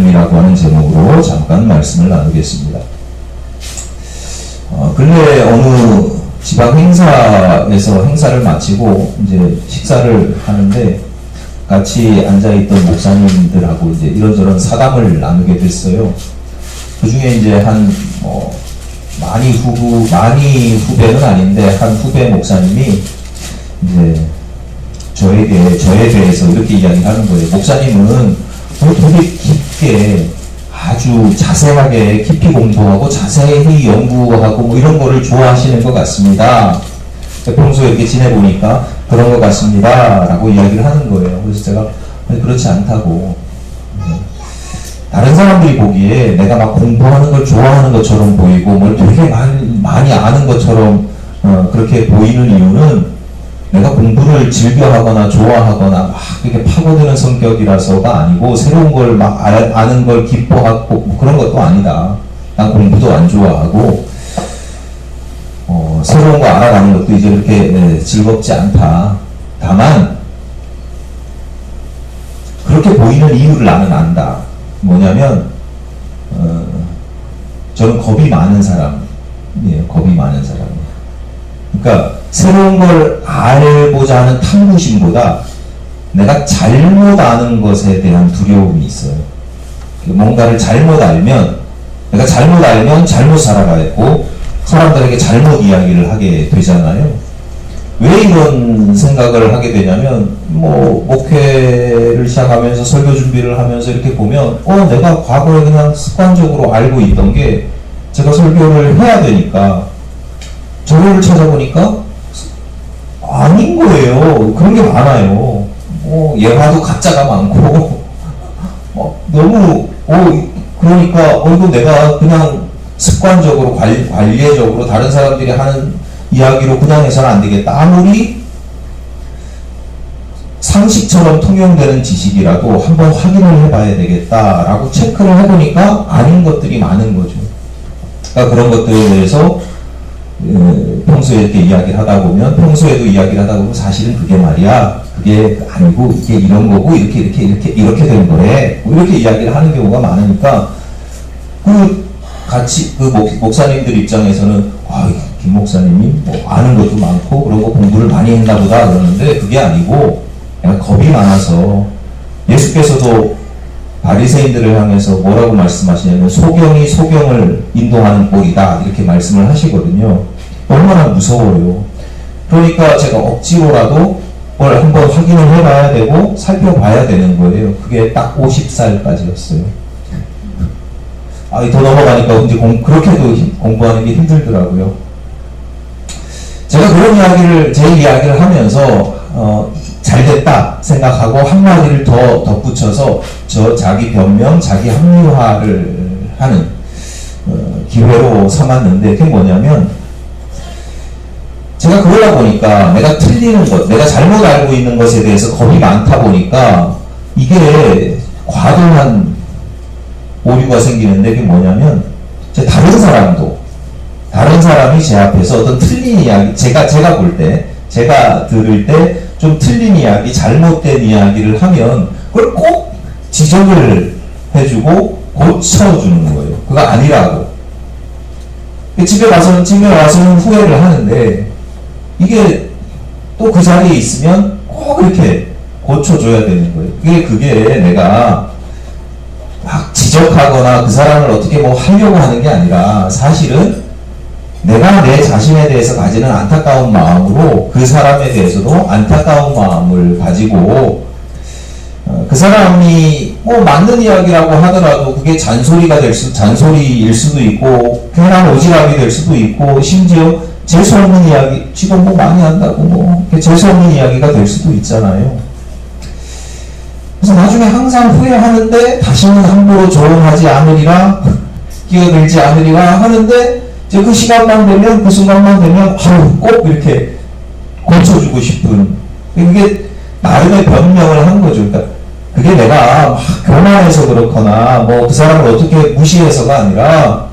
삶이라고 하는 제목으로 잠깐 말씀을 나누겠습니다. 근래 어느 지방 행사에서 행사를 마치고 이제 식사를 하는데 같이 앉아있던 목사님들하고 이제 이런저런 사담을 나누게 됐어요. 그 중에 이제 많이 후배는 아닌데 한 후배 목사님이 이제 저에 대해서 이렇게 이야기하는 거예요. 목사님은 되게 깊게 아주 자세하게 깊이 공부하고 자세히 연구하고 뭐 이런 거를 좋아하시는 것 같습니다. 평소에 이렇게 지내보니까 그런 것 같습니다 라고 이야기를 하는 거예요. 그래서 제가 그렇지 않다고, 다른 사람들이 보기에 내가 막 공부하는 걸 좋아하는 것처럼 보이고 뭘 되게 많이 아는 것처럼 그렇게 보이는 이유는 내가 공부를 즐겨하거나 좋아하거나 막 이렇게 파고드는 성격이라서가 아니고, 새로운 걸 막 아는 걸 기뻐하고 뭐 그런 것도 아니다. 난 공부도 안 좋아하고 새로운 거 알아가는 것도 이제 그렇게 즐겁지 않다. 다만 그렇게 보이는 이유를 나는 안다. 뭐냐면 저는 겁이 많은 사람이에요. 겁이 많은 사람이에요. 그러니까 새로운 걸 알고자 하는 탐구심보다 내가 잘못 아는 것에 대한 두려움이 있어요. 뭔가를 잘못 알면, 내가 잘못 알면 잘못 살아가고 사람들에게 잘못 이야기를 하게 되잖아요. 왜 이런 생각을 하게 되냐면, 목회를 시작하면서 설교 준비를 하면서 이렇게 보면 내가 과거에 그냥 습관적으로 알고 있던 게, 제가 설교를 해야 되니까 자료를 찾아보니까 아닌 거예요. 그런 게 많아요. 예화도 가짜가 많고 너무 그러니까 이거 내가 그냥 습관적으로 관례적으로 다른 사람들이 하는 이야기로 그냥 해서는 안 되겠다. 아무리 상식처럼 통용되는 지식이라도 한번 확인을 해봐야 되겠다라고 체크를 해보니까 아닌 것들이 많은 거죠. 그러니까 그런 것들에 대해서 평소에 이렇게 이야기를 하다 보면, 평소에도 이야기를 하다 보면 사실은 그게 말이야, 그게 아니고 이게 이런 거고 이렇게 된 거래, 이렇게 이야기를 하는 경우가 많으니까 같이 목사님들 입장에서는 김 목사님이 아는 것도 많고 그런 거 공부를 많이 했나 보다 그러는데, 그게 아니고 내가 겁이 많아서. 예수께서도 바리새인들을 향해서 뭐라고 말씀하시냐면 소경이 소경을 인도하는 꼴이다 이렇게 말씀을 하시거든요. 얼마나 무서워요. 그러니까 제가 억지로라도 뭘 한번 확인을 해봐야 되고 살펴봐야 되는 거예요. 그게 딱 50살까지였어요. 더 넘어가니까 이제 그렇게도 공부하는 게 힘들더라고요. 제가 그런 제 이야기를 하면서 잘됐다 생각하고 한마디를 더 덧붙여서 자기 변명, 자기 합리화를 하는 기회로 삼았는데, 그게 뭐냐면, 제가 그러다 보니까 내가 틀리는 것, 내가 잘못 알고 있는 것에 대해서 겁이 많다 보니까 이게 과도한 오류가 생기는데, 그게 뭐냐면, 다른 사람이 제 앞에서 어떤 틀린 이야기, 제가 볼 때, 제가 들을 때 좀 틀린 이야기, 잘못된 이야기를 하면 그걸 꼭 지적을 해주고 고쳐주는 거예요. 그거 아니라고. 집에 와서는 후회를 하는데, 이게 또 그 자리에 있으면 꼭 이렇게 고쳐줘야 되는 거예요. 그게 내가 막 지적하거나 그 사람을 어떻게 하려고 하는 게 아니라, 사실은 내가 내 자신에 대해서 가지는 안타까운 마음으로 그 사람에 대해서도 안타까운 마음을 가지고, 그 사람이 맞는 이야기라고 하더라도 그게 잔소리일 수도 있고 괜한 오지랖이 될 수도 있고, 심지어 재수없는 이야기, 지금 많이 한다고 재수없는 이야기가 될 수도 있잖아요. 그래서 나중에 항상 후회하는데, 다시는 함부로 조언하지 않으리라, 끼어들지 않으리라 하는데, 그 시간만 되면, 그 순간만 되면 꼭 이렇게 고쳐주고 싶은, 그게 나름의 변명을 한 거죠. 그러니까 그게 내가 교만해서 그렇거나 그 사람을 어떻게 무시해서가 아니라,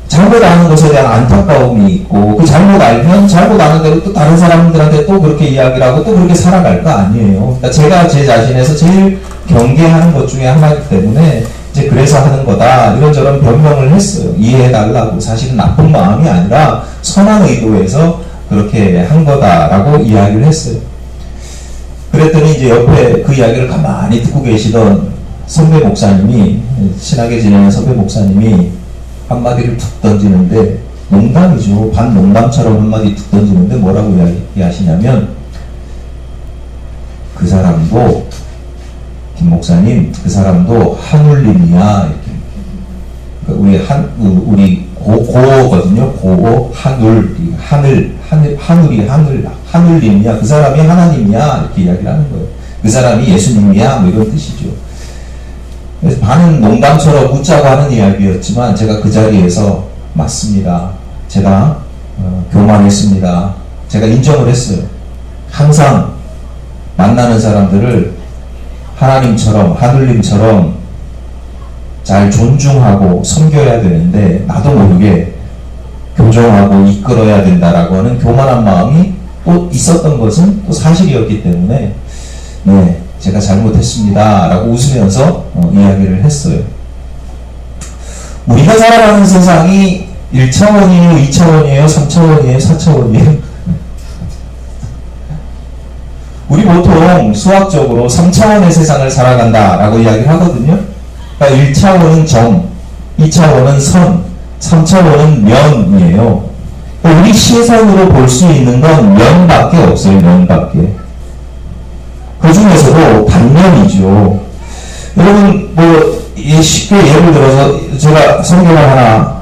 잘못 아는 것에 대한 안타까움이 있고, 그 잘못 알면 잘못 아는 대로 또 다른 사람들한테 또 그렇게 이야기를 하고 또 그렇게 살아갈 거 아니에요. 그러니까 제가 제 자신에서 제일 경계하는 것 중에 하나이기 때문에 이제 그래서 하는 거다 이런저런 변명을 했어요. 이해해달라고. 사실은 나쁜 마음이 아니라 선한 의도에서 그렇게 한 거다라고 이야기를 했어요. 그랬더니 이제 옆에 그 이야기를 가만히 듣고 계시던 선배 목사님이, 친하게 지내는 선배 목사님이 한마디를 툭 던지는데, 농담이죠. 반농담처럼 한마디 툭 던지는데 뭐라고 이야기하시냐면, 그 사람도, 김 목사님, 그 사람도 한울림이야. 이렇게. 우리 고어거든요. 고어, 하늘님이야. 그 사람이 하나님이야. 이렇게 이야기를 하는 거예요. 그 사람이 예수님이야. 뭐 이런 뜻이죠. 그래서 반은 농담처럼 웃자고 하는 이야기였지만, 제가 그 자리에서 맞습니다. 제가 교만했습니다. 제가 인정을 했어요. 항상 만나는 사람들을 하나님처럼, 하늘님처럼 잘 존중하고 섬겨야 되는데, 나도 모르게 교정하고 이끌어야 된다라고 하는 교만한 마음이 또 있었던 것은 또 사실이었기 때문에, 네, 제가 잘못했습니다 라고 웃으면서 이야기를 했어요. 우리가 살아가는 세상이 1차원이에요, 2차원이에요, 3차원이에요, 4차원이에요? 우리 보통 수학적으로 3차원의 세상을 살아간다 라고 이야기를 하거든요. 그러니까 1차원은 점, 2차원은 선, 3차원은 면이에요. 그러니까 우리 시선으로 볼 수 있는 건 면밖에 없어요. 면밖에. 그 중에서도 단면이죠. 여러분 쉽게 예를 들어서 제가 성경을 하나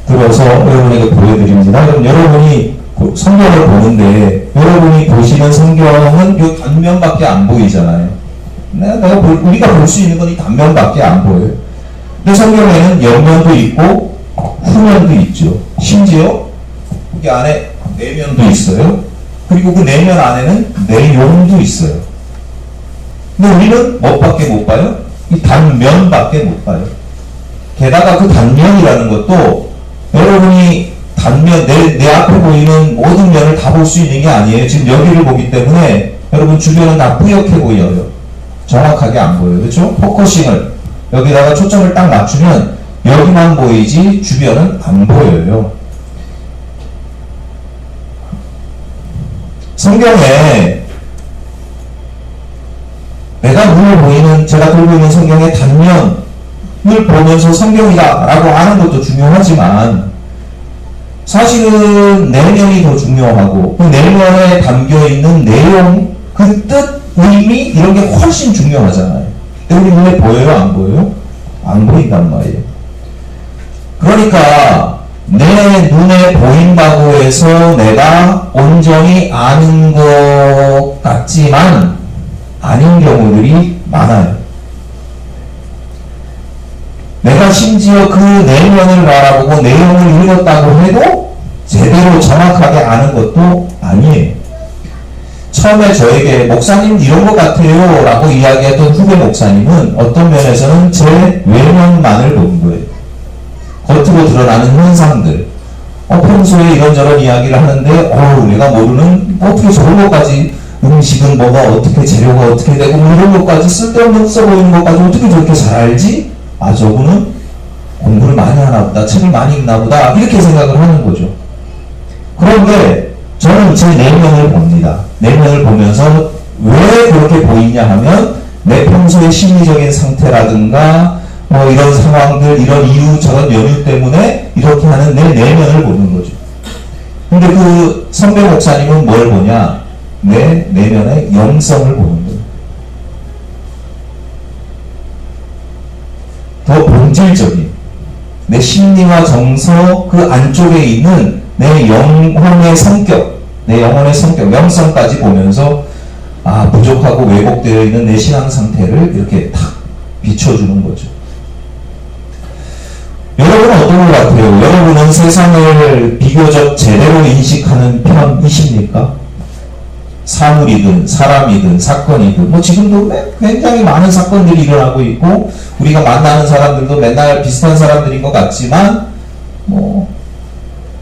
들어서 여러분에게 보여드립니다. 그럼 여러분이 성경을 보는데 여러분이 보시는 성경은 이 단면밖에 안 보이잖아요. 우리가 볼 수 있는 건 이 단면밖에 안 보여요. 근데 성경에는 옆면도 있고 후면도 있죠. 심지어 여기 안에 내면도 있어요. 그리고 그 내면 안에는 내용도 있어요. 근데 우리는 뭐밖에 못 봐요? 이 단면밖에 못 봐요. 게다가 그 단면이라는 것도 여러분이 단면, 내 앞에 보이는 모든 면을 다 볼 수 있는 게 아니에요. 지금 여기를 보기 때문에 여러분 주변은 다 뿌옇게 보여요. 정확하게 안 보여요. 그렇죠? 포커싱을 여기다가 초점을 딱 맞추면 여기만 보이지 주변은 안 보여요. 성경에 내가 눈에 보이는, 제가 들고 있는 성경의 단면을 보면서 성경이다 라고 아는 것도 중요하지만 사실은 내면이 더 중요하고 그 내면에 담겨있는 내용, 그 뜻, 의미 이런 게 훨씬 중요하잖아요. 근데 우리 눈에 보여요? 안 보여요? 안 보인단 말이에요. 그러니까 내 눈에 보인다고 해서 내가 온전히 아는 것 같지만 아닌 경우들이 많아요. 내가 심지어 그 내면을 바라보고 내용을 읽었다고 해도 제대로 정확하게 아는 것도 아니에요. 처음에 저에게 목사님 이런 것 같아요 라고 이야기했던 후배 목사님은 어떤 면에서는 제 외면만을 본 거예요. 겉으로 드러나는 현상들, 평소에 이런저런 이야기를 하는데 내가 모르는 어떻게 저런 것까지, 음식은 뭐가 어떻게, 재료가 어떻게 되고 이런 것까지, 쓸데없는 써 보이는 것까지 어떻게 저렇게 잘 알지? 저분은 공부를 많이 하나 보다, 책을 많이 읽나 보다, 이렇게 생각을 하는 거죠. 그런데 저는 제 내면을 봅니다. 내면을 보면서 왜 그렇게 보이냐 하면 내 평소의 심리적인 상태라든가 이런 상황들, 이런 이유, 저런 연유 때문에 이렇게 하는 내 내면을 보는 거죠. 근데 그 선배 목사님은 뭘 보냐? 내 내면의 영성을 보는 거예요. 더 본질적인 내 심리와 정서 그 안쪽에 있는 내 영혼의 성격, 영성까지 보면서 부족하고 왜곡되어 있는 내 신앙 상태를 이렇게 탁 비춰주는 거죠. 여러분은 어떤 것 같아요? 여러분은 세상을 비교적 제대로 인식하는 편이십니까? 사물이든 사람이든 사건이든 지금도 굉장히 많은 사건들이 일어나고 있고 우리가 만나는 사람들도 맨날 비슷한 사람들인 것 같지만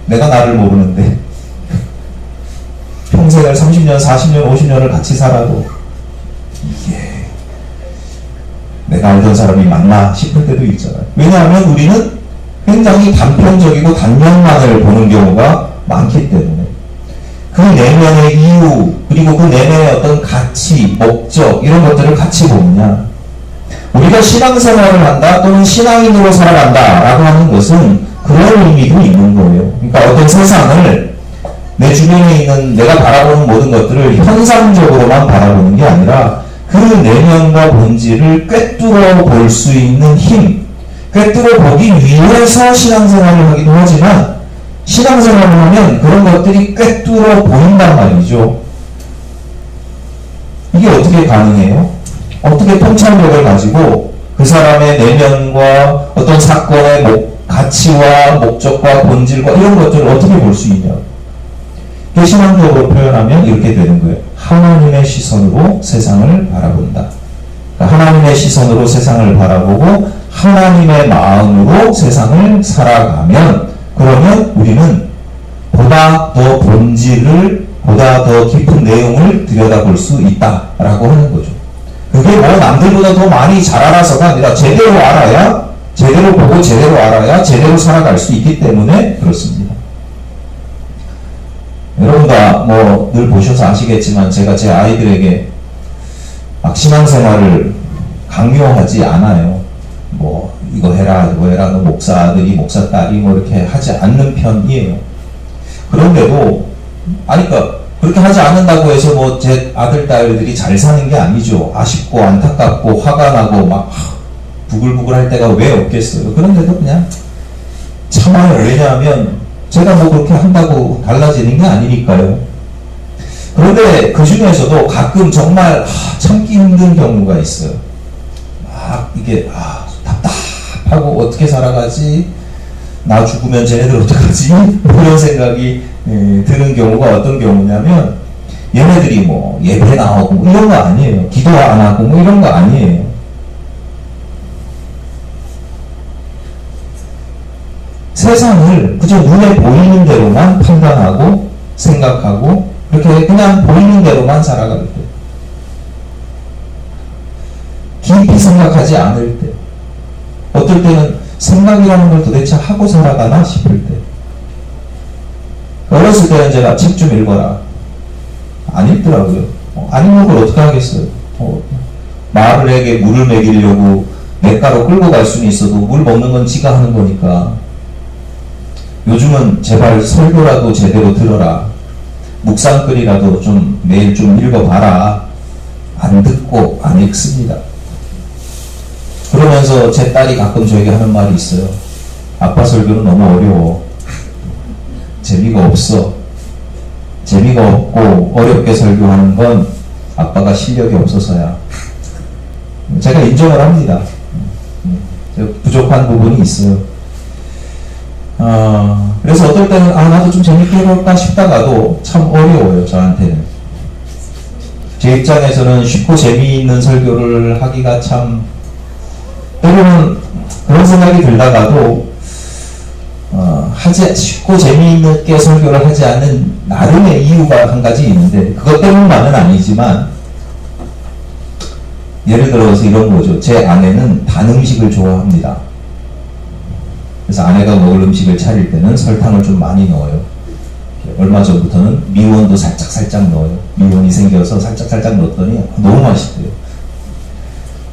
내가 나를 모르는데 평생을 30년, 40년, 50년을 같이 살아도 이게 내가 알던 사람이 맞나 싶을 때도 있잖아요. 왜냐하면 우리는 굉장히 단편적이고 단면만을 보는 경우가 많기 때문에 그 내면의 이유 그리고 그 내면의 어떤 가치, 목적 이런 것들을 같이 보느냐. 우리가 신앙생활을 한다 또는 신앙인으로 살아간다 라고 하는 것은 그런 의미도 있는 거예요. 그러니까 어떤 세상을 내 주변에 있는 내가 바라보는 모든 것들을 현상적으로만 바라보는 게 아니라 그 내면과 본질을 꿰뚫어 볼 수 있는 힘, 꿰뚫어 보기 위해서 신앙생활을 하기도 하지만 신앙생활을 하면 그런 것들이 꿰뚫어 보인단 말이죠. 이게 어떻게 가능해요? 어떻게 통찰력을 가지고 그 사람의 내면과 어떤 사건의 가치와 목적과 본질과 이런 것들을 어떻게 볼 수 있냐. 신앙적으로 표현하면 이렇게 되는 거예요. 하나님의 시선으로 세상을 바라본다. 그러니까 하나님의 시선으로 세상을 바라보고 하나님의 마음으로 세상을 살아가면 그러면 우리는 보다 더 본질을 보다 더 깊은 내용을 들여다볼 수 있다라고 하는 거죠. 그게 뭐 남들보다 더 많이 잘 알아서가 아니라 제대로 알아야 제대로 보고 제대로 알아야 제대로 살아갈 수 있기 때문에 그렇습니다. 여러분 다 뭐 늘 보셔서 아시겠지만 제가 제 아이들에게 막 신앙생활을 강요하지 않아요. 뭐 이거 해라 이거 해라 너 목사 아들이 목사 딸이 뭐 이렇게 하지 않는 편이에요. 그런데도 그러니까 그렇게 하지 않는다고 해서 뭐 제 아들 딸들이 잘 사는 게 아니죠. 아쉽고 안타깝고 화가 나고 막 부글부글 할 때가 왜 없겠어요. 그런데도 그냥 참아요. 왜냐하면 제가 뭐 그렇게 한다고 달라지는 게 아니니까요. 그런데 그 중에서도 가끔 정말 참기 힘든 경우가 있어요. 막 이게 답답하고 어떻게 살아가지? 나 죽으면 쟤네들 어떡하지? 그런 생각이 드는 경우가 어떤 경우냐면 얘네들이 뭐 예배 나오고 뭐 이런 거 아니에요. 기도 안 하고 뭐 이런 거 아니에요. 세상을 그저 눈에 보이는 대로만 판단하고 생각하고 그렇게 그냥 보이는 대로만 살아갈 때, 깊이 생각하지 않을 때, 어떨 때는 생각이라는 걸 도대체 하고 살아가나 싶을 때, 어렸을 때는 제가 책 좀 읽어라 안 읽더라고요. 안 읽는 걸 어떻게 하겠어요. 마을에게 물을 먹이려고 냇가로 끌고 갈 수는 있어도 물 먹는 건 지가 하는 거니까. 요즘은 제발 설교라도 제대로 들어라. 묵상글이라도 좀 매일 좀 읽어봐라. 안 듣고 안 읽습니다. 그러면서 제 딸이 가끔 저에게 하는 말이 있어요. 아빠 설교는 너무 어려워. 재미가 없어. 재미가 없고 어렵게 설교하는 건 아빠가 실력이 없어서야. 제가 인정을 합니다. 부족한 부분이 있어요. 그래서 어떨 때는 나도 좀 재밌게 해볼까 싶다가도 참 어려워요. 저한테는 제 입장에서는 쉽고 재미있는 설교를 하기가 참 때로는 그런 생각이 들다가도 쉽고 재미있게 설교를 하지 않는 나름의 이유가 한 가지 있는데 그것 때문만은 아니지만 예를 들어서 이런 거죠. 제 아내는 단 음식을 좋아합니다. 그래서 아내가 먹을 음식을 차릴 때는 설탕을 좀 많이 넣어요. 얼마 전부터는 미원도 살짝 넣어요. 미원이 생겨서 살짝 넣었더니 너무 맛있대요.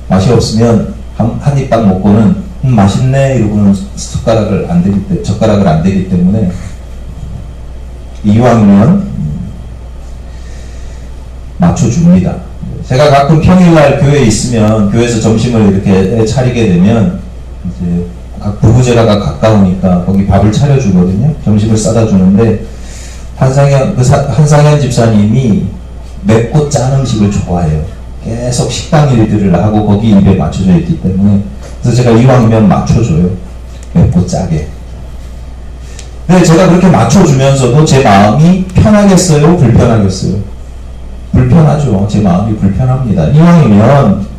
맛이 없으면 한 입 딱 먹고는 맛있네 이러고는 젓가락을 안 대기 때문에 이왕이면 맞춰줍니다. 제가 가끔 평일날 교회에 있으면 교회에서 점심을 이렇게 차리게 되면 이제 부부제가 가까우니까 거기 밥을 차려주거든요. 점심을 싸다 주는데 한상현 집사님이 맵고 짠 음식을 좋아해요. 계속 식당 일들을 하고 거기 입에 맞춰져 있기 때문에 그래서 제가 이왕이면 맞춰줘요. 맵고 짜게. 근데 제가 그렇게 맞춰주면서도 제 마음이 편하겠어요? 불편하겠어요? 불편하죠. 제 마음이 불편합니다. 이왕이면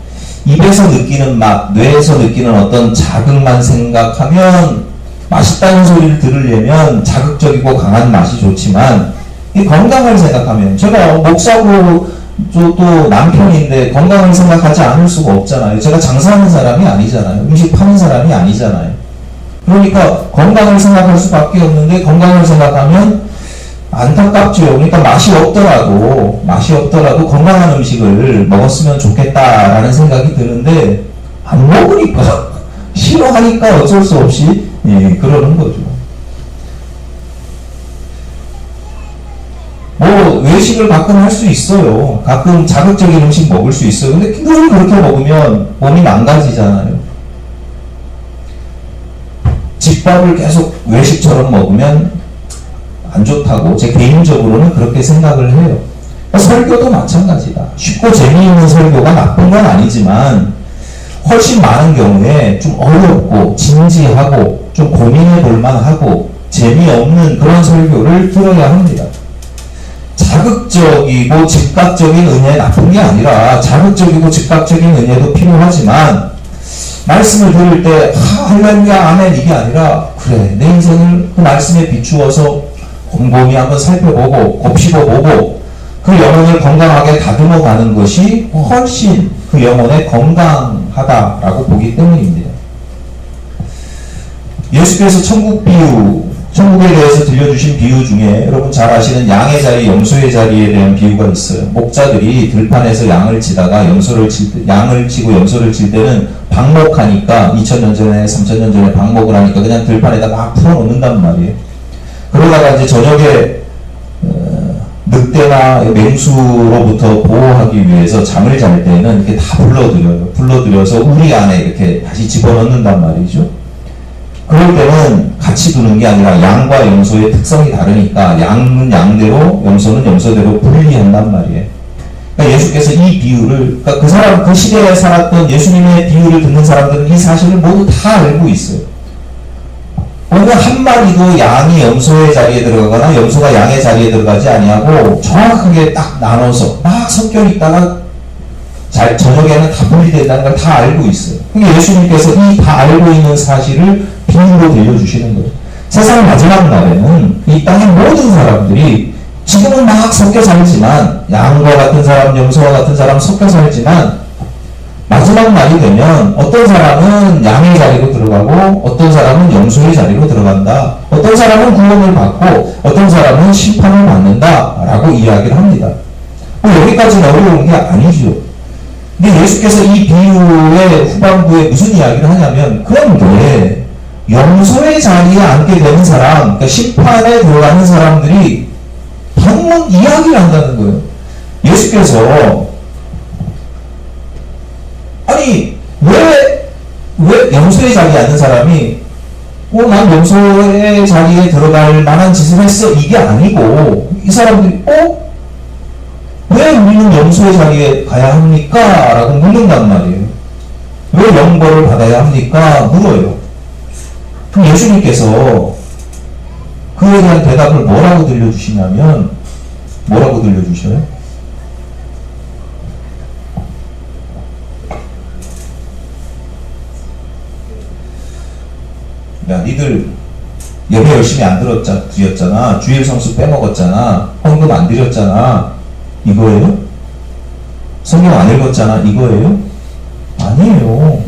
입에서 느끼는 맛, 뇌에서 느끼는 어떤 자극만 생각하면 맛있다는 소리를 들으려면 자극적이고 강한 맛이 좋지만 이 건강을 생각하면 제가 목사고 또 남편인데 건강을 생각하지 않을 수가 없잖아요. 제가 장사하는 사람이 아니잖아요. 음식 파는 사람이 아니잖아요. 그러니까 건강을 생각할 수밖에 없는데 건강을 생각하면 안타깝죠. 그러니까 맛이 없더라도 건강한 음식을 먹었으면 좋겠다라는 생각이 드는데 안 먹으니까 싫어하니까 어쩔 수 없이 그러는 거죠. 뭐 외식을 가끔 할 수 있어요. 가끔 자극적인 음식 먹을 수 있어요. 근데 늘 그렇게 먹으면 몸이 망가지잖아요. 집밥을 계속 외식처럼 먹으면 안 좋다고 제 개인적으로는 그렇게 생각을 해요. 설교도 마찬가지다. 쉽고 재미있는 설교가 나쁜 건 아니지만 훨씬 많은 경우에 좀 어렵고 진지하고 좀 고민해 볼 만하고 재미없는 그런 설교를 들어야 합니다. 자극적이고 즉각적인 은혜 나쁜 게 아니라 자극적이고 즉각적인 은혜도 필요하지만 말씀을 들을 때 할렐루야 아멘 이게 아니라 그래 내 인생을 그 말씀에 비추어서 곰곰이 한번 살펴보고 곱씹어보고 그 영혼을 건강하게 다듬어 가는 것이 훨씬 그 영혼에 건강하다라고 보기 때문입니다. 예수께서 천국에 대해서 들려주신 비유 중에 여러분 잘 아시는 양의 자리, 염소의 자리에 대한 비유가 있어요. 목자들이 들판에서 양을 치다가 양을 치고 염소를 칠 때는 방목하니까 2000년 전에 3000년 전에 방목을 하니까 그냥 들판에다 막 풀어놓는단 말이에요. 그러다가 이제 저녁에 늑대나 맹수로부터 보호하기 위해서 잠을 잘 때는 이렇게 다 불러들여서 우리 안에 이렇게 다시 집어넣는단 말이죠. 그럴 때는 같이 두는 게 아니라 양과 염소의 특성이 다르니까 양은 양대로 염소는 염소대로 분리한단 말이에요. 그러니까 예수께서 이 비유를 그러니까 그 시대에 살았던 예수님의 비유를 듣는 사람들은 이 사실을 모두 다 알고 있어요. 어느 한 마리도 양이 염소의 자리에 들어가거나 염소가 양의 자리에 들어가지 아니하고 정확하게 딱 나눠서 막 섞여 있다가 저녁에는 다 분리된다는 걸 다 알고 있어요. 그러니까 예수님께서 이 다 알고 있는 사실을 비유로 들려주시는 거예요. 세상 마지막 날에는 이 땅의 모든 사람들이 지금은 막 섞여 살지만 양과 같은 사람, 염소와 같은 사람 섞여 살지만 마지막 날이 되면 어떤 사람은 양의 자리로 들어가고 어떤 사람은 염소의 자리로 들어간다. 어떤 사람은 구원을 받고 어떤 사람은 심판을 받는다 라고 이야기를 합니다. 여기까지는 어려운 게 아니죠. 근데 예수께서 이 비유의 후반부에 무슨 이야기를 하냐면 그런데 염소의 자리에 앉게 되는 사람, 그러니까 심판에 들어가는 사람들이 방문 이야기를 한다는 거예요. 예수께서 아니 왜 염소의 자리에 앉는 사람이 난 염소의 자리에 들어갈 만한 짓을 했어 이게 아니고 이 사람들이 왜 우리는 염소의 자리에 가야 합니까? 라고 묻는단 말이에요. 왜 영벌을 받아야 합니까? 물어요. 그럼 예수님께서 그에 대한 대답을 뭐라고 들려주시냐면 뭐라고 들려주셔요? 야, 니들 예배 열심히 안 드렸잖아. 주일 성수 빼먹었잖아. 헌금 안 드렸잖아. 이거예요? 성경 안 읽었잖아. 이거예요? 아니에요.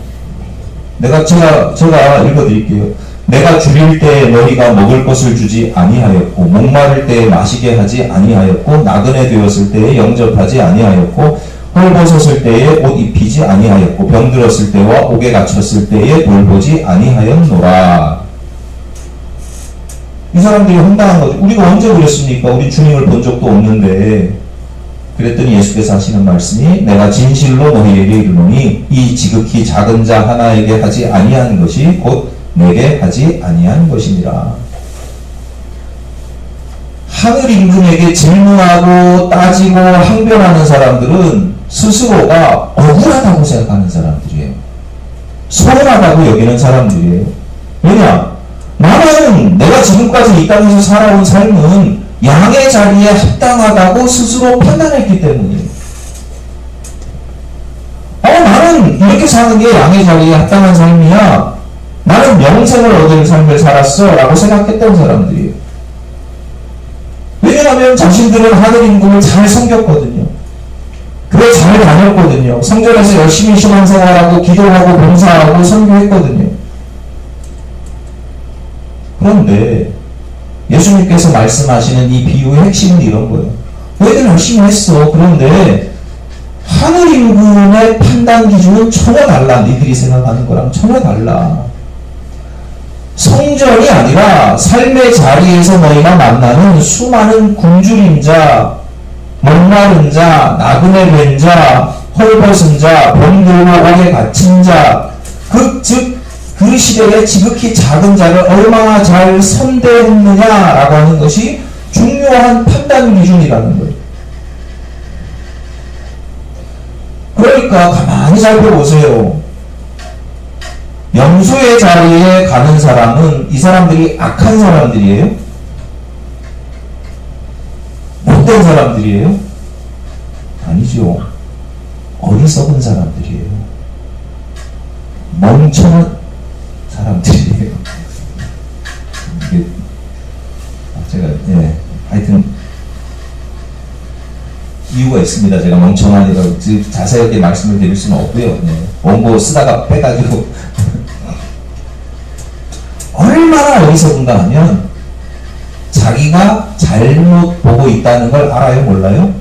제가 읽어드릴게요. 내가 줄일 때 너희가 먹을 것을 주지 아니하였고, 목마를 때에 마시게 하지 아니하였고, 나그네 되었을 때에 영접하지 아니하였고, 헐벗었을 때에 옷 입히지 아니하였고, 병들었을 때와 옥에 갇혔을 때에 돌보지 아니하였노라. 이 사람들이 황당한 거죠. 우리가 언제 그랬습니까? 우리 주님을 본 적도 없는데. 그랬더니 예수께서 하시는 말씀이 내가 진실로 너희에게 이르노니 이 지극히 작은 자 하나에게 하지 아니한 것이 곧 내게 하지 아니한 것이니라. 하늘 임금에게 질문하고 따지고 항변하는 사람들은 스스로가 억울하다고 생각하는 사람들이에요. 소원하다고 여기는 사람들이에요. 왜냐? 나는 내가 지금까지 이 땅에서 살아온 삶은 양의 자리에 합당하다고 스스로 판단했기 때문이에요. 나는 이렇게 사는 게 양의 자리에 합당한 삶이야. 나는 영생을 얻을 삶을 살았어 라고 생각했던 사람들이에요. 왜냐하면 자신들은 하늘 임금을 잘 섬겼거든요. 교회 잘 다녔거든요. 성전에서 열심히 신앙생활하고 기도하고 봉사하고 선교했거든요. 그런데 예수님께서 말씀하시는 이 비유의 핵심은 이런 거예요. 너희들 열심히 했어. 그런데 하늘 임금의 판단 기준은 전혀 달라. 니들이 생각하는 거랑 전혀 달라. 성전이 아니라 삶의 자리에서 너희가 만나는 수많은 굶주린 자, 목마른 자, 나그네 된 자, 헐벗은 자, 병들고 옥에 갇힌 자, 그 시대에 지극히 작은 자를 얼마나 잘 선대했느냐라고 하는 것이 중요한 판단 기준이라는 거예요. 그러니까 가만히 살펴보세요. 염소의 자리에 가는 사람은 이 사람들이 악한 사람들이에요? 못된 사람들이에요? 아니죠. 어리석은 사람들이에요. 멍청한 사람들이에요. 제가 하여튼 이유가 있습니다. 제가 멍청하니까 자세하게 말씀을 드릴 수는 없고요. 원고 쓰다가 빼가지고 얼마나 어리석은가 하면 자기가 잘못 보고 있다는 걸 알아요? 몰라요?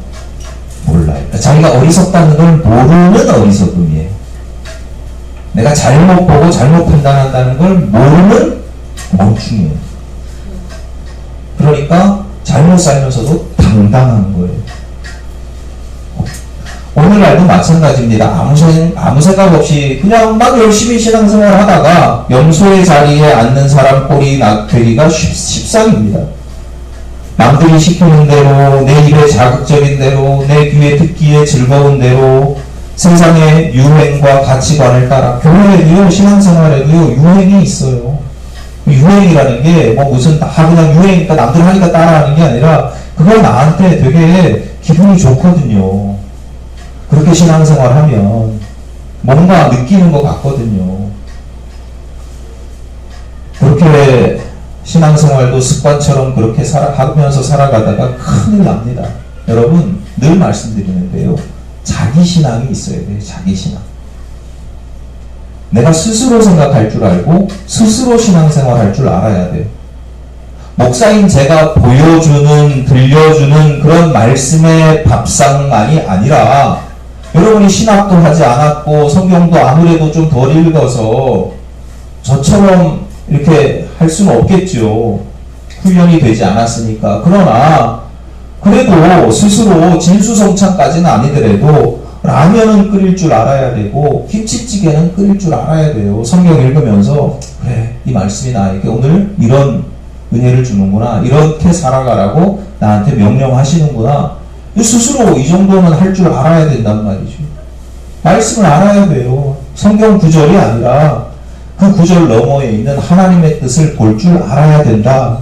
몰라요. 자기가 어리석다는 걸 모르는 어리석음이에요. 내가 잘못 보고 잘못 판단한다는 걸 모르는 멍충이에요. 그러니까 잘못 살면서도 당당한 거예요. 오늘날도 마찬가지입니다. 아무 생각 없이 그냥 막 열심히 신앙생활 하다가 염소의 자리에 앉는 사람 꼴이 되기가 십상입니다. 남들이 시키는 대로, 내 입에 자극적인 대로, 내 귀에 듣기에 즐거운 대로 세상의 유행과 가치관을 따라 교회에도요, 신앙생활에도요 유행이 있어요. 유행이라는 게 뭐 무슨 다 그냥 유행이니까 남들 하니까 따라하는 게 아니라 그걸 나한테 되게 기분이 좋거든요. 그렇게 신앙생활하면 뭔가 느끼는 것 같거든요. 그렇게 신앙생활도 습관처럼 그렇게 하면서 살아가다가 큰일 납니다. 여러분 늘 말씀드리는데요. 자기 신앙이 있어야 돼요. 자기 신앙. 내가 스스로 생각할 줄 알고 스스로 신앙생활 할 줄 알아야 돼요. 목사인 제가 보여주는, 들려주는 그런 말씀의 밥상만이 아니라 여러분이 신학도 하지 않았고 성경도 아무래도 좀 덜 읽어서 저처럼 이렇게 할 수는 없겠죠. 훈련이 되지 않았으니까. 그러나 그래도 스스로 진수성찬까지는 아니더라도 라면은 끓일 줄 알아야 되고 김치찌개는 끓일 줄 알아야 돼요. 성경 읽으면서 그래, 이 말씀이 나에게 오늘 이런 은혜를 주는구나, 이렇게 살아가라고 나한테 명령하시는구나, 스스로 이 정도는 할 줄 알아야 된단 말이죠. 말씀을 알아야 돼요. 성경 구절이 아니라 그 구절 너머에 있는 하나님의 뜻을 볼 줄 알아야 된다.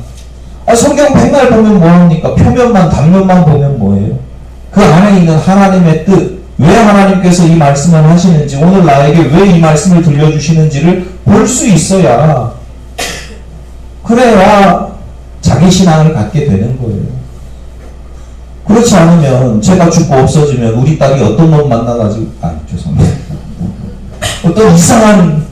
성경 백날 보면 뭐합니까? 표면만, 단면만 보면 뭐예요? 그 안에 있는 하나님의 뜻, 왜 하나님께서 이 말씀을 하시는지, 오늘 나에게 왜 이 말씀을 들려주시는지를 볼 수 있어야, 그래야 자기 신앙을 갖게 되는 거예요. 그렇지 않으면 제가 죽고 없어지면 우리 딸이 어떤 놈 만나가지고, 죄송합니다. 어떤 이상한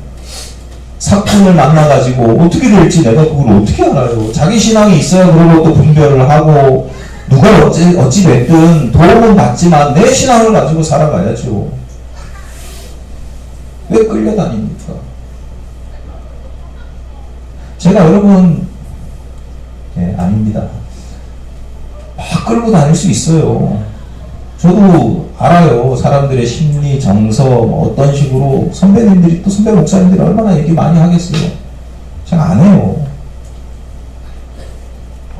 사건을 만나가지고 어떻게 될지 내가 그걸 어떻게 알아요? 자기 신앙이 있어야 그런 것도 분별을 하고, 누가 어찌 됐든 도움은 받지만 내 신앙을 가지고 살아가야죠. 왜 끌려다닙니까? 제가 여러분, 아닙니다. 막 끌고 다닐 수 있어요. 저도 알아요. 사람들의 심리, 정서, 어떤 식으로. 선배님들이, 또 선배 목사님들이 얼마나 얘기 많이 하겠어요. 제가 안 해요.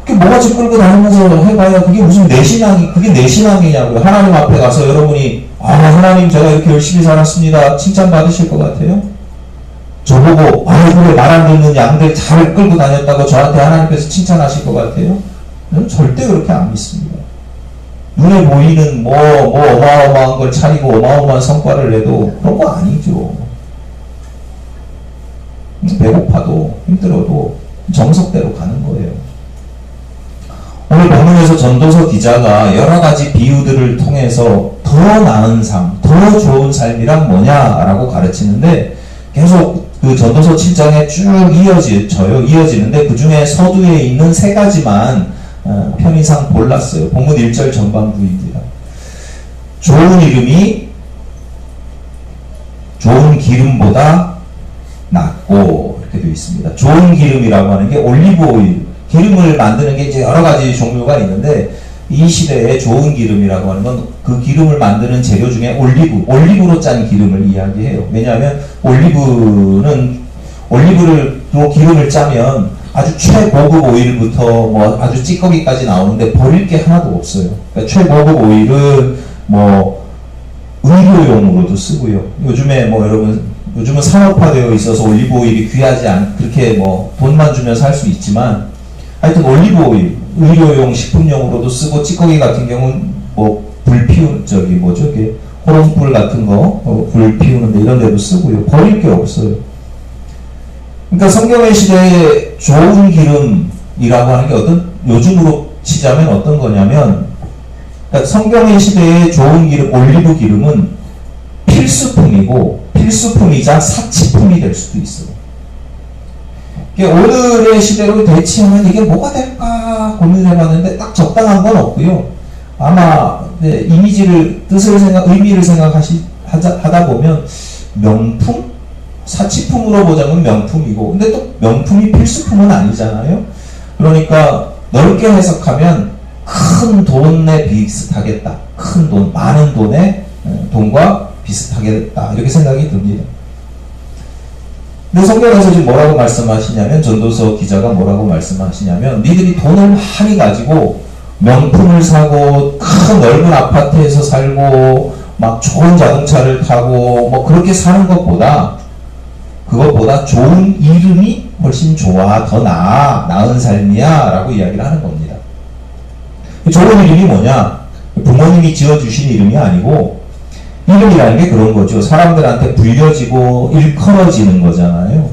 그게 뭐가지 끌고 다니면서 해봐야 그게 무슨 내 신앙이, 그게 내 신앙이냐고요. 하나님 앞에 가서 여러분이, 하나님 제가 이렇게 열심히 살았습니다, 칭찬 받으실 것 같아요? 저보고, 그래, 말 안 듣는 양들 잘 끌고 다녔다고 저한테 하나님께서 칭찬하실 것 같아요? 저는 절대 그렇게 안 믿습니다. 눈에 보이는 어마어마한 걸 차리고 어마어마한 성과를 내도 그런 거 아니죠. 배고파도 힘들어도 정석대로 가는 거예요. 오늘 본문에서 전도서 기자가 여러 가지 비유들을 통해서 더 더 나은 삶, 더 좋은 삶이란 뭐냐라고 가르치는데 계속 그 전도서 7장에 쭉 이어지는데 그 중에 서두에 있는 세 가지만 편의상 골랐어요. 본문 1절 전반부입니다. 좋은 이름이 좋은 기름보다 낫고 이렇게 되어 있습니다. 좋은 기름이라고 하는 게 올리브 오일, 기름을 만드는 게 이제 여러 가지 종류가 있는데 이 시대에 좋은 기름이라고 하는 건 그 기름을 만드는 재료 중에 올리브로 짠 기름을 이야기해요. 왜냐하면 올리브로 기름을 짜면 아주 최고급 오일부터 뭐 아주 찌꺼기까지 나오는데 버릴 게 하나도 없어요. 그러니까 최고급 오일은 뭐 의료용으로도 쓰고요. 요즘은 산업화되어 있어서 올리브 오일이 귀하지 그렇게 뭐 돈만 주면 살 수 있지만 하여튼 올리브 오일 의료용 식품용으로도 쓰고 찌꺼기 같은 경우는 뭐 불 피우는 호롱불 같은 거 불 피우는데 이런 데도 쓰고요. 버릴 게 없어요. 그러니까 성경의 시대에 좋은 기름이라고 하는 게 요즘으로 치자면 어떤 거냐면 그러니까 성경의 시대에 좋은 기름, 올리브 기름은 필수품이자 사치품이 될 수도 있어요. 오늘의 시대로 대치하면 이게 뭐가 될까 고민을 해봤는데 딱 적당한 건 없고요. 아마 의미를 생각하다 보면 명품? 사치품으로 보자면 명품이고 근데 또 명품이 필수품은 아니잖아요. 그러니까 넓게 해석하면 큰 돈에 비슷하겠다. 큰 돈, 많은 돈과 비슷하겠다. 이렇게 생각이 듭니다. 근데 성경에서 지금 뭐라고 말씀하시냐면 전도서 기자가 뭐라고 말씀하시냐면 니들이 돈을 많이 가지고 명품을 사고 큰 넓은 아파트에서 살고 막 좋은 자동차를 타고 뭐 그렇게 사는 그것보다 좋은 이름이 훨씬 좋아, 더 나은 삶이야 라고 이야기를 하는 겁니다. 좋은 이름이 뭐냐? 부모님이 지어주신 이름이 아니고 이름이라는 게 그런 거죠. 사람들한테 불려지고 일컬어지는 거잖아요.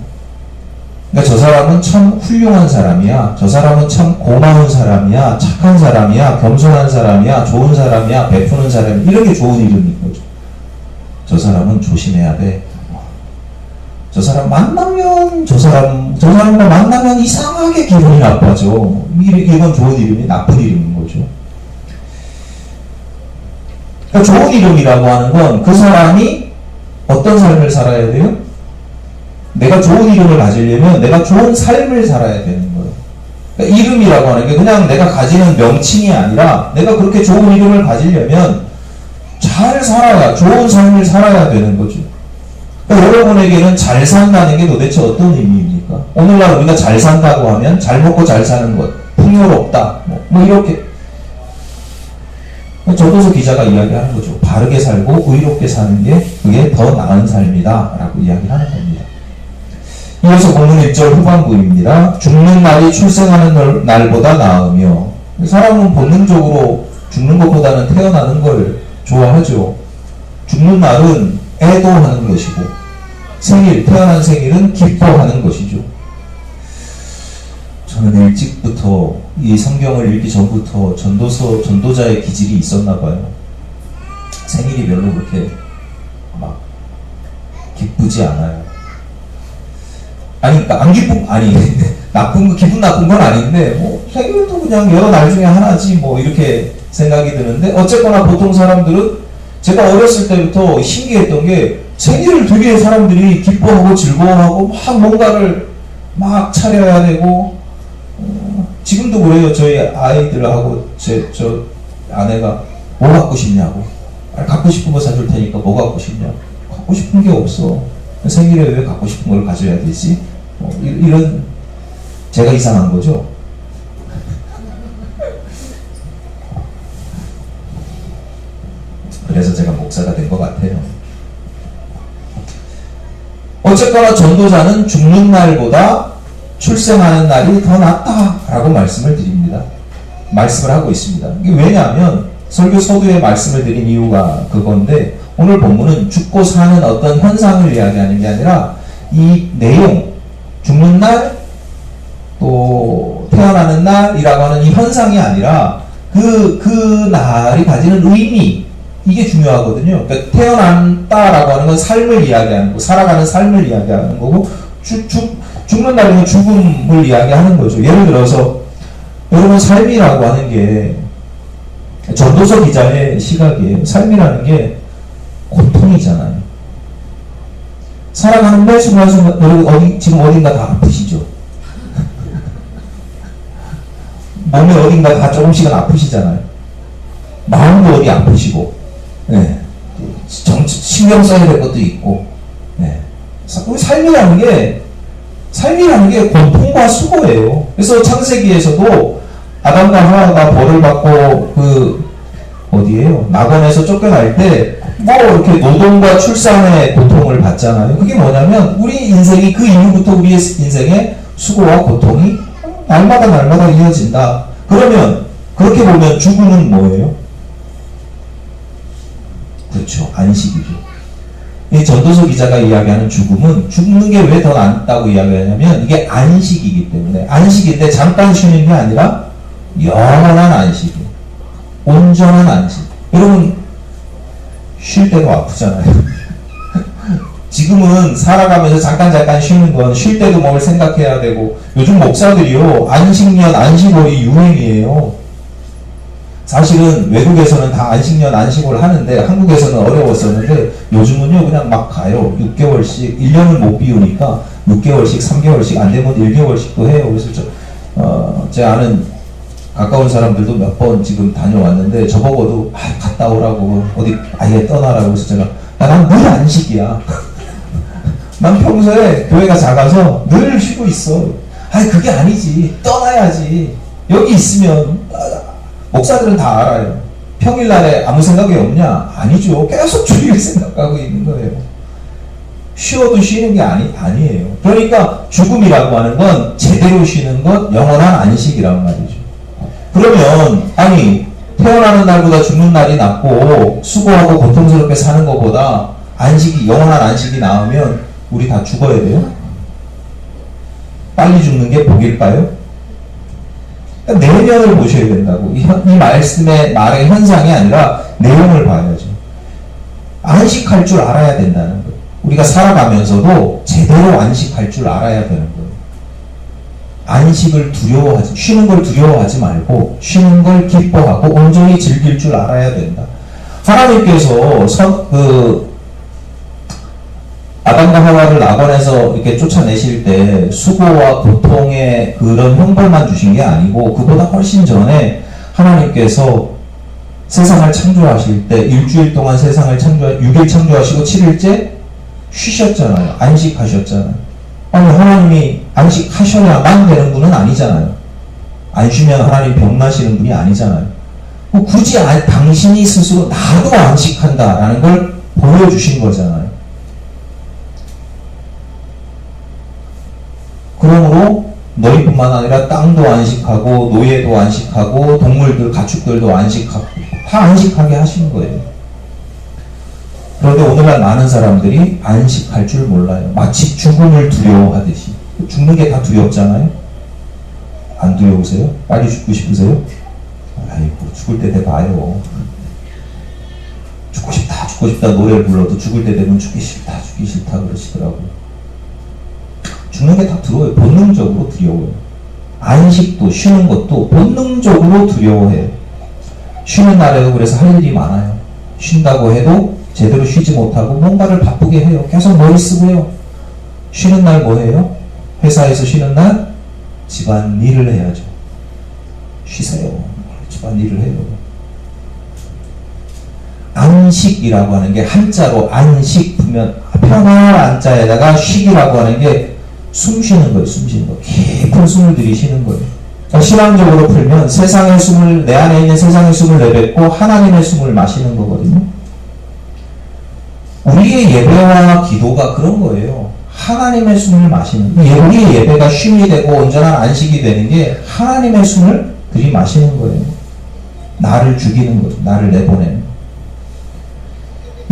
그러니까 저 사람은 참 훌륭한 사람이야. 저 사람은 참 고마운 사람이야. 착한 사람이야. 겸손한 사람이야. 좋은 사람이야. 베푸는 사람이야. 이렇게 좋은 이름인 거죠. 저 사람은 조심해야 돼. 저 사람과 만나면 이상하게 기분이 나빠져. 이건 좋은 이름이 나쁜 이름인 거죠. 그러니까 좋은 이름이라고 하는 건 그 사람이 어떤 삶을 살아야 돼요? 내가 좋은 이름을 가지려면 내가 좋은 삶을 살아야 되는 거예요. 그러니까 이름이라고 하는 게 그냥 내가 가지는 명칭이 아니라 내가 그렇게 좋은 이름을 가지려면 잘 살아야, 좋은 삶을 살아야 되는 거죠. 그러니까 여러분에게는 잘 산다는 게 도대체 어떤 의미입니까? 오늘날 우리가 잘 산다고 하면 잘 먹고 잘 사는 것, 풍요롭다, 뭐 이렇게. 전도서 기자가 이야기하는 거죠. 바르게 살고 의롭게 사는 게 그게 더 나은 삶이다 라고 이야기하는 겁니다. 이어서 본문 1절 후반부입니다. 죽는 날이 출생하는 날보다 나으며 사람은 본능적으로 죽는 것보다는 태어나는 걸 좋아하죠. 죽는 날은 애도하는 것이고 태어난 생일은 기뻐하는 것이죠. 저는 일찍부터 이 성경을 읽기 전부터 전도자의 기질이 있었나 봐요. 생일이 별로 그렇게 막 기쁘지 않아요. 그러니까 기분 나쁜 건 아닌데 뭐 생일도 그냥 여러 날 중에 하나지 뭐 이렇게 생각이 드는데 어쨌거나 보통 사람들은 제가 어렸을 때부터 신기했던 게 생일을 되게 사람들이 기뻐하고 즐거워하고 막 뭔가를 막 차려야 되고 지금도 그래요. 저희 아이들하고 저 아내가 뭐 갖고 싶냐고. 갖고 싶은 거 사줄 테니까 뭐 갖고 싶냐고. 갖고 싶은 게 없어. 생일에 왜 갖고 싶은 걸 가져야 되지? 이런 제가 이상한 거죠. 그래서 제가 목사가 된 것 같아요. 어쨌거나 전도자는 죽는 날보다 출생하는 날이 더 낫다라고 말씀을 하고 있습니다. 이게 왜냐하면 설교 서두에 말씀을 드린 이유가 그건데 오늘 본문은 죽고 사는 어떤 현상을 이야기하는 게 아니라 이 내용, 죽는 날, 또 태어나는 날이라고 하는 이 현상이 아니라 그 날이 가지는 의미, 이 이게 중요하거든요. 그러니까 태어난다라고 하는 건 삶을 이야기하는 거고, 살아가는 삶을 이야기하는 거고, 죽는다는 건 죽음을 이야기하는 거죠. 예를 들어서 여러분, 삶이라고 하는 게 전도서 기자의 시각이에요. 삶이라는 게 고통이잖아요. 살아가는 매 순간순간 여러분 지금 어딘가 다 아프시죠? 몸에 어딘가 다 조금씩은 아프시잖아요. 마음도 어디 아프시고, 네. 신경 써야 될 것도 있고, 네. 삶이라는 게 고통과 수고예요. 그래서 창세기에서도 아담과 하와가 벌을 받고 어디에요? 낙원에서 쫓겨날 때 뭐 이렇게 노동과 출산의 고통을 받잖아요. 그게 뭐냐면 우리 인생이 그 이후부터 우리의 인생의 수고와 고통이 날마다 이어진다. 그러면 그렇게 보면 죽음은 뭐예요? 그렇죠. 안식이죠. 이 전도서 기자가 이야기하는 죽음은 죽는 게 왜 더 낫다고 이야기하냐면 이게 안식이기 때문에, 안식인데 잠깐 쉬는 게 아니라 영원한 안식이에요. 온전한 안식. 여러분 쉴 때도 아프잖아요. 지금은 살아가면서 잠깐 쉬는 건 쉴 때도 뭘 생각해야 되고, 요즘 목사들이요 안식년 안식월이 유행이에요. 사실은 외국에서는 다 안식년 안식월 하는데 한국에서는 어려웠었는데 요즘은요 그냥 막 가요. 6개월씩 1년을 못 비우니까 6개월씩 3개월씩 안 되면 1개월씩도 해요. 그래서 제 아는 가까운 사람들도 몇 번 지금 다녀왔는데 저보고도 갔다 오라고 어디 아예 떠나라고 해서 제가 난 늘 안식이야. 난 평소에 교회가 작아서 늘 쉬고 있어. 아니 그게 아니지. 떠나야지. 여기 있으면 목사들은 다 알아요. 평일날에 아무 생각이 없냐? 아니죠. 계속 주일 생각하고 있는 거예요. 쉬어도 쉬는 게 아니에요. 그러니까 죽음이라고 하는 건 제대로 쉬는 것, 영원한 안식이란 말이죠. 그러면 아니 태어나는 날보다 죽는 날이 낫고 수고하고 고통스럽게 사는 것보다 영원한 안식이 나으면 우리 다 죽어야 돼요? 빨리 죽는 게 복일까요? 그러니까 내면을 보셔야 된다고. 이 말의 현상이 아니라 내용을 봐야죠. 안식할 줄 알아야 된다는 거예요. 우리가 살아가면서도 제대로 안식할 줄 알아야 되는 거예요. 안식을 쉬는 걸 두려워하지 말고 쉬는 걸 기뻐하고 온전히 즐길 줄 알아야 된다. 하나님께서 아담과 하와를 낙원에서 이렇게 쫓아내실 때 수고와 고통의 그런 형벌만 주신 게 아니고 그보다 훨씬 전에 하나님께서 세상을 창조하실 때 일주일 동안 세상을 6일 창조하시고 7일째 쉬셨잖아요. 안식하셨잖아요. 아니 하나님이 안식하셔야만 되는 분은 아니잖아요. 안 쉬면 하나님 병나시는 분이 아니잖아요. 굳이 당신이 스스로 나도 안식한다라는 걸 보여주신 거잖아요. 그러므로 너희뿐만 아니라 땅도 안식하고 노예도 안식하고 동물들, 가축들도 안식하고 다 안식하게 하신 거예요. 그런데 오늘날 많은 사람들이 안식할 줄 몰라요. 마치 죽음을 두려워하듯이. 죽는 게 다 두렵잖아요. 안 두려우세요? 빨리 죽고 싶으세요? 아이고 죽을 때 돼봐요. 죽고 싶다 노래를 불러도 죽을 때 되면 죽기 싫다 그러시더라고요. 죽는 게 다 두려워요. 본능적으로 두려워요. 안식도 쉬는 것도 본능적으로 두려워해요. 쉬는 날에도 그래서 할 일이 많아요. 쉰다고 해도 제대로 쉬지 못하고 뭔가를 바쁘게 해요. 계속 머리 쓰고요. 쉬는 날 뭐 해요? 회사에서 쉬는 날 집안일을 해야죠. 쉬세요. 집안일을 해요. 안식이라고 하는 게 한자로 안식 보면 편안한 안자에다가 쉬기라고 하는 게 숨 쉬는 거예요. 숨 쉬는 거. 깊은 숨을 들이쉬는 거예요. 그러니까 신앙적으로 풀면 내 안에 있는 세상의 숨을 내뱉고 하나님의 숨을 마시는 거거든요. 우리의 예배와 기도가 그런 거예요. 하나님의 숨을 마시는 거예요. 우리의 예배가 쉼이 되고 온전한 안식이 되는 게 하나님의 숨을 들이마시는 거예요. 나를 죽이는 거예요. 나를 내보내는 거예요.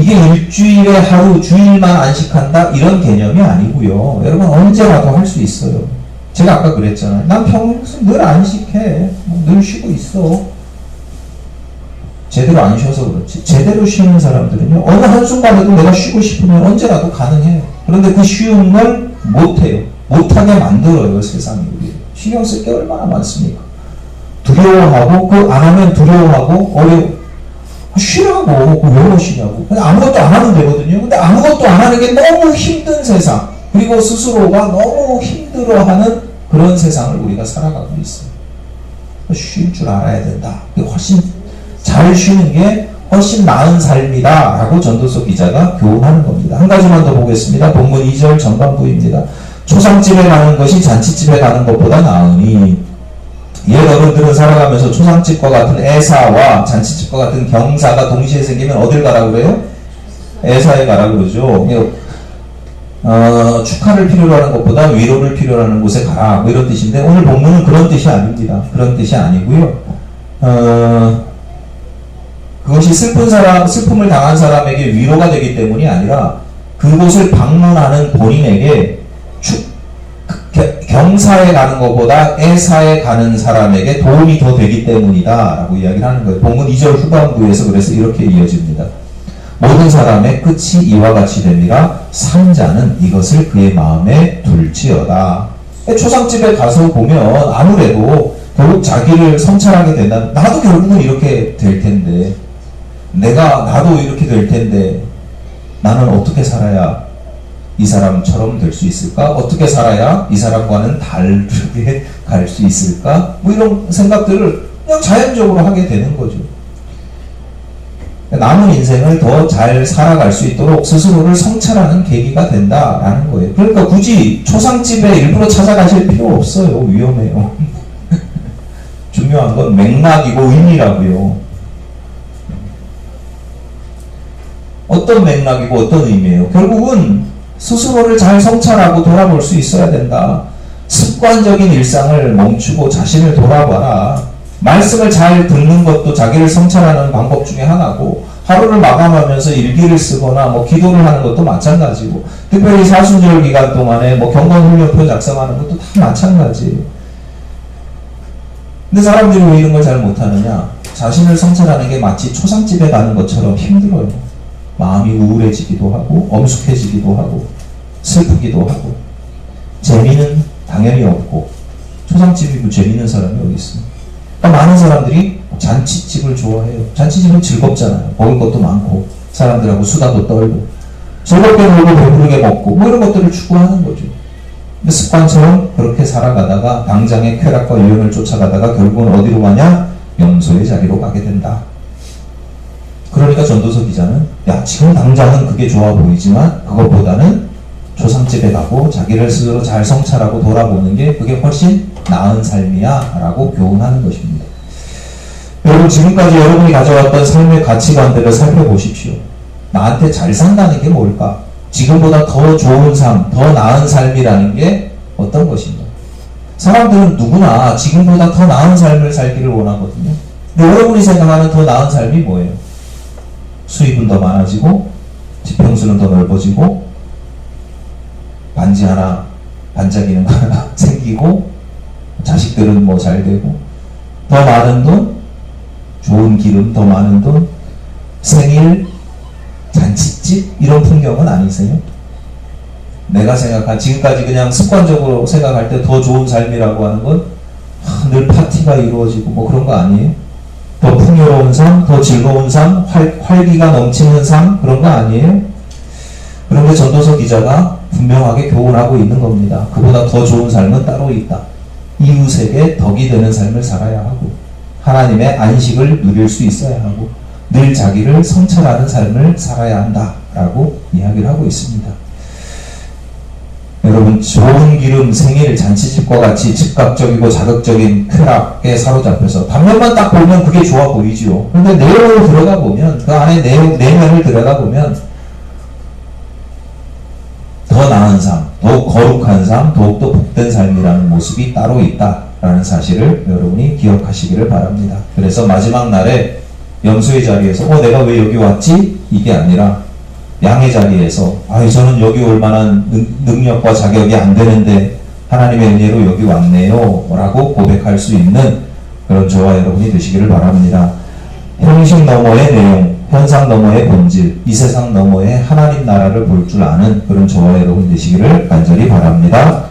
이게 일주일에 하루, 주일만 안식한다? 이런 개념이 아니고요. 여러분 언제라도 할 수 있어요. 제가 아까 그랬잖아요. 난 평소 늘 안식해. 늘 쉬고 있어. 제대로 안 쉬어서 그렇지. 제대로 쉬는 사람들은요, 어느 한순간에도 내가 쉬고 싶으면 언제라도 가능해요. 그런데 그 쉬움을 못해요. 못하게 만들어요, 세상이 우리. 신경 쓸 게 얼마나 많습니까? 두려워하고, 그 안 하면 두려워하고, 어려워. 쉬라고, 왜 못 쉬냐고. 그냥 아무것도 안 하면 되거든요. 근데 아무것도 안 하는 게 너무 힘든 세상. 그리고 스스로가 너무 힘들어하는 그런 세상을 우리가 살아가고 있어요. 쉴 줄 알아야 된다. 훨씬 잘 쉬는 게 훨씬 나은 삶이다 라고 전도서 기자가 교훈하는 겁니다. 한 가지만 더 보겠습니다. 본문 2절 전반부입니다. 초상집에 가는 것이 잔치집에 가는 것보다 나으니. 옛 어른들은 살아가면서 초상집과 같은 애사와 잔치집과 같은 경사가 동시에 생기면 어딜 가라고 그래요? 애사에 가라고 그러죠. 축하를 필요로 하는 것보다 위로를 필요로 하는 곳에 가라, 뭐 이런 뜻인데, 오늘 본문은 그런 뜻이 아닙니다. 그런 뜻이 아니고요. 그것이 슬픔을 당한 사람에게 위로가 되기 때문이 아니라 그곳을 방문하는 본인에게 경사에 가는 것보다 애사에 가는 사람에게 도움이 더 되기 때문이다 라고 이야기를 하는 거예요. 본문 2절 후반부에서 그래서 이렇게 이어집니다. 모든 사람의 끝이 이와 같이 됩니다. 산 자는 이것을 그의 마음에 둘지어다. 초상집에 가서 보면 아무래도 결국 자기를 성찰하게 된다. 나도 결국은 이렇게 될 텐데, 나도 이렇게 될 텐데, 나는 어떻게 살아야 이 사람처럼 될 수 있을까? 어떻게 살아야 이 사람과는 다르게 갈 수 있을까? 뭐 이런 생각들을 그냥 자연적으로 하게 되는 거죠. 남은 인생을 더 잘 살아갈 수 있도록 스스로를 성찰하는 계기가 된다라는 거예요. 그러니까 굳이 초상집에 일부러 찾아가실 필요 없어요. 위험해요. 중요한 건 맥락이고 의미라고요. 어떤 맥락이고 어떤 의미예요? 결국은 스스로를 잘 성찰하고 돌아볼 수 있어야 된다. 습관적인 일상을 멈추고 자신을 돌아봐라. 말씀을 잘 듣는 것도 자기를 성찰하는 방법 중에 하나고, 하루를 마감하면서 일기를 쓰거나 뭐 기도를 하는 것도 마찬가지고, 특별히 사순절 기간 동안에 뭐 경건훈련표 작성하는 것도 다 마찬가지예요. 근데 사람들이 왜 이런 걸 잘 못하느냐? 자신을 성찰하는 게 마치 초상집에 가는 것처럼 힘들어요. 마음이 우울해지기도 하고 엄숙해지기도 하고 슬프기도 하고. 재미는 당연히 없고, 초상집이 뭐 재미있는 사람이 어디 있습니까? 그러니까 많은 사람들이 잔치집을 좋아해요. 잔치집은 즐겁잖아요. 먹을 것도 많고 사람들하고 수다도 떨고 즐겁게 놀고 배부르게 먹고 뭐 이런 것들을 추구하는 거죠. 근데 습관처럼 그렇게 살아가다가 당장의 쾌락과 유행을 쫓아가다가 결국은 어디로 가냐? 염소의 자리로 가게 된다. 그러니까 전도서 기자는, 야, 지금 당장은 그게 좋아 보이지만 그것보다는 초상집에 가고 자기를 스스로 잘 성찰하고 돌아보는 게 그게 훨씬 나은 삶이야 라고 교훈하는 것입니다. 여러분, 지금까지 여러분이 가져왔던 삶의 가치관들을 살펴보십시오. 나한테 잘 산다는 게 뭘까? 지금보다 더 좋은 삶, 더 나은 삶이라는 게 어떤 것인가? 사람들은 누구나 지금보다 더 나은 삶을 살기를 원하거든요. 근데 여러분이 생각하는 더 나은 삶이 뭐예요? 수입은 더 많아지고, 지평수는 더 넓어지고, 반지 하나, 반짝이는 거 하나 생기고, 자식들은 뭐 잘 되고, 더 많은 돈, 좋은 기름, 더 많은 돈, 생일, 잔치집, 이런 풍경은 아니세요? 내가 생각한, 지금까지 그냥 습관적으로 생각할 때 더 좋은 삶이라고 하는 건 늘 파티가 이루어지고 뭐 그런 거 아니에요? 더 풍요로운 삶, 더 즐거운 삶, 활기가 넘치는 삶, 그런 거 아니에요? 그런데 전도서 기자가 분명하게 교훈하고 있는 겁니다. 그보다 더 좋은 삶은 따로 있다. 이웃에게 덕이 되는 삶을 살아야 하고, 하나님의 안식을 누릴 수 있어야 하고, 늘 자기를 성찰하는 삶을 살아야 한다라고 이야기를 하고 있습니다. 여러분, 좋은 기름, 생일, 잔치집과 같이 즉각적이고 자극적인 쾌락에 사로잡혀서 단면만 딱 보면 그게 좋아 보이지요. 그런데 내용을 들여다보면, 그 안에 내면을 들여다보면 더 나은 삶, 더욱 거룩한 삶, 더욱더 복된 삶이라는 모습이 따로 있다라는 사실을 여러분이 기억하시기를 바랍니다. 그래서 마지막 날에 염소의 자리에서 내가 왜 여기 왔지? 이게 아니라 양의 자리에서 저는 여기 올 만한 능력과 자격이 안 되는데 하나님의 은혜로 여기 왔네요 라고 고백할 수 있는 그런 저와 여러분이 되시기를 바랍니다. 형식 너머의 내용, 현상 너머의 본질, 이 세상 너머의 하나님 나라를 볼 줄 아는 그런 저와 여러분 되시기를 간절히 바랍니다.